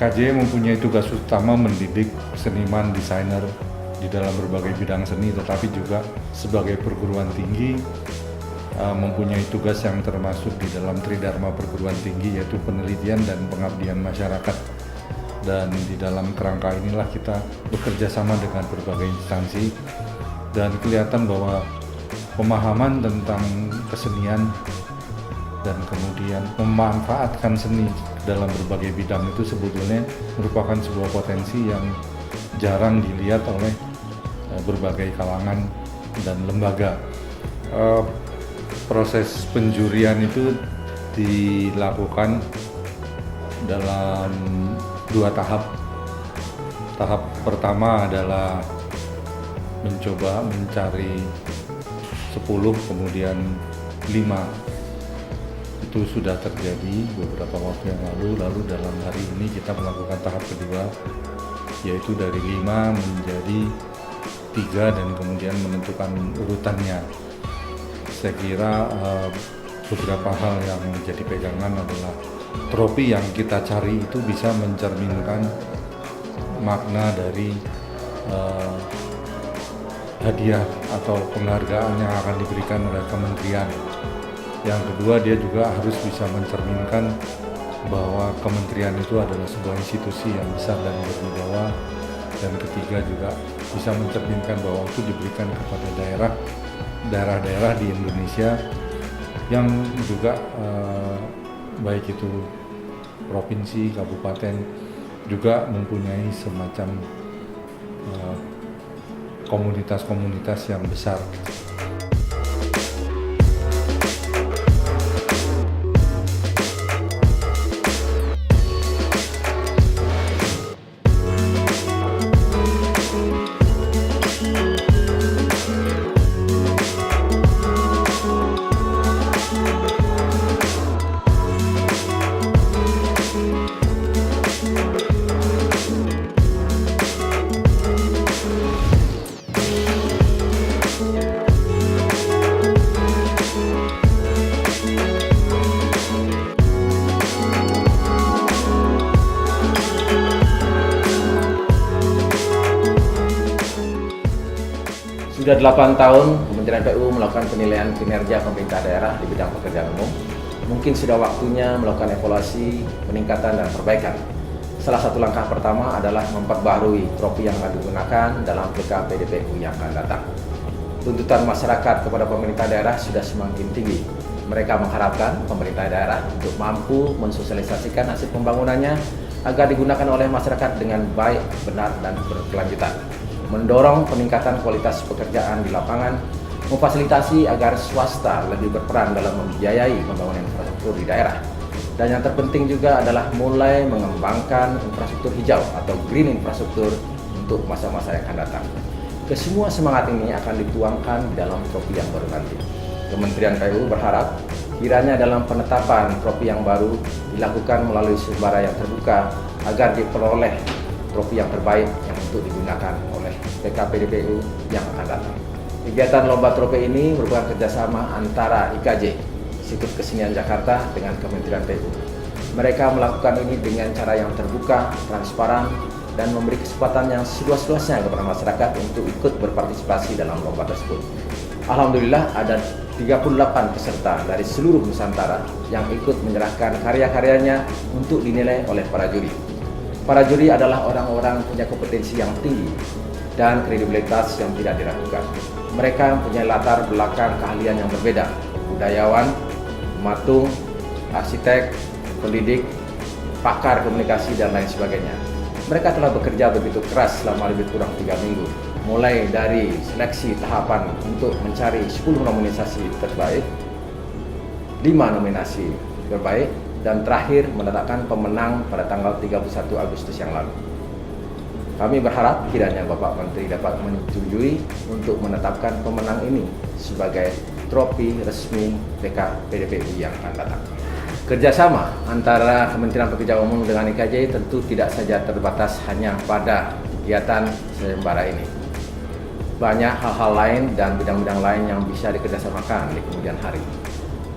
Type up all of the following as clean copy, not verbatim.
IKJ mempunyai tugas utama mendidik seniman, desainer di dalam berbagai bidang seni, tetapi juga sebagai perguruan tinggi mempunyai tugas yang termasuk di dalam tridharma perguruan tinggi, yaitu penelitian dan pengabdian masyarakat. Dan di dalam kerangka inilah kita bekerja sama dengan berbagai instansi, dan kelihatan bahwa pemahaman tentang kesenian dan kemudian memanfaatkan seni dalam berbagai bidang itu sebetulnya merupakan sebuah potensi yang jarang dilihat oleh berbagai kalangan dan lembaga. Proses penjurian itu dilakukan dalam 2 tahap. Tahap pertama adalah mencoba mencari 10, kemudian 5. Itu sudah terjadi beberapa waktu yang lalu dalam hari ini kita melakukan tahap kedua, yaitu dari 5 menjadi 3 dan kemudian menentukan urutannya. Saya kira beberapa hal yang menjadi pegangan adalah trofi yang kita cari itu bisa mencerminkan makna dari hadiah atau penghargaan yang akan diberikan oleh kementerian. Yang kedua, dia juga harus bisa mencerminkan bahwa kementerian itu adalah sebuah institusi yang besar dan berwibawa. Dan ketiga, juga bisa mencerminkan bahwa itu diberikan kepada daerah-daerah di Indonesia yang juga baik itu provinsi, kabupaten, juga mempunyai semacam komunitas-komunitas yang besar. Sudah 8 tahun Kementerian PU melakukan penilaian kinerja pemerintah daerah di bidang pekerjaan umum. Mungkin sudah waktunya melakukan evaluasi, peningkatan, dan perbaikan. Salah satu langkah pertama adalah memperbaharui trofi yang akan digunakan dalam PKPDPU yang akan datang. Tuntutan masyarakat kepada pemerintah daerah sudah semakin tinggi. Mereka mengharapkan pemerintah daerah untuk mampu mensosialisasikan hasil pembangunannya agar digunakan oleh masyarakat dengan baik, benar, dan berkelanjutan. Mendorong peningkatan kualitas pekerjaan di lapangan, memfasilitasi agar swasta lebih berperan dalam membiayai pembangunan infrastruktur di daerah. Dan yang terpenting juga adalah mulai mengembangkan infrastruktur hijau atau green infrastruktur untuk masa-masa yang akan datang. Kesemua semangat ini akan dituangkan di dalam trofi yang baru nanti. Kementerian PU berharap kiranya dalam penetapan trofi yang baru dilakukan melalui sumbara yang terbuka agar diperoleh trofi yang terbaik yang untuk digunakan oleh PKPDPU yang akan datang. Kegiatan lomba trofi ini merupakan kerjasama antara IKJ, Institut Kesenian Jakarta, dengan Kementerian PU. Mereka melakukan ini dengan cara yang terbuka, transparan, dan memberi kesempatan yang seluas-luasnya kepada masyarakat untuk ikut berpartisipasi dalam lomba tersebut. Alhamdulillah ada 38 peserta dari seluruh Nusantara yang ikut menyerahkan karya-karyanya untuk dinilai oleh para juri. Para juri adalah orang-orang punya kompetensi yang tinggi dan kredibilitas yang tidak diragukan. Mereka mempunyai latar belakang keahlian yang berbeda, budayawan, pematung, arsitek, pendidik, pakar komunikasi, dan lain sebagainya. Mereka telah bekerja begitu keras selama lebih kurang 3 minggu, mulai dari seleksi tahapan untuk mencari 10 nominasi terbaik, 5 nominasi terbaik, dan terakhir menetapkan pemenang pada tanggal 31 Agustus yang lalu. Kami berharap kiranya Bapak Menteri dapat menyetujui untuk menetapkan pemenang ini sebagai trofi resmi PKPDPU yang akan datang. Kerjasama antara Kementerian Pekerjaan Umum dengan IKJ tentu tidak saja terbatas hanya pada kegiatan sayembara ini. Banyak hal-hal lain dan bidang-bidang lain yang bisa dikerjasamakan di kemudian hari.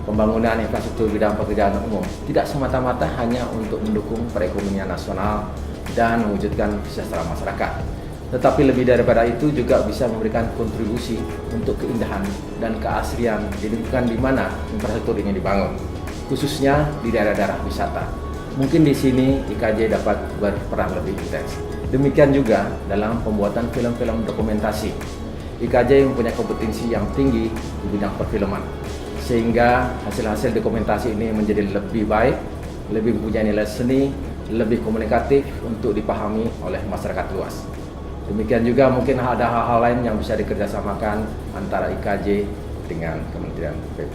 pembangunan infrastruktur bidang pekerjaan umum tidak semata-mata hanya untuk mendukung perekonomian nasional dan mewujudkan kesejahteraan masyarakat, tetapi lebih daripada itu juga bisa memberikan kontribusi untuk keindahan dan keasrian di lingkungan di mana infrastruktur ini dibangun, khususnya di daerah-daerah wisata. Mungkin di sini IKJ dapat berperan lebih intens. Demikian juga dalam pembuatan film-film dokumentasi. IKJ mempunyai kompetensi yang tinggi di bidang perfilman, sehingga hasil-hasil dokumentasi ini menjadi lebih baik, lebih mempunyai nilai seni, lebih komunikatif untuk dipahami oleh masyarakat luas. Demikian juga mungkin ada hal-hal lain yang bisa dikerjasamakan antara IKJ dengan Kementerian PU.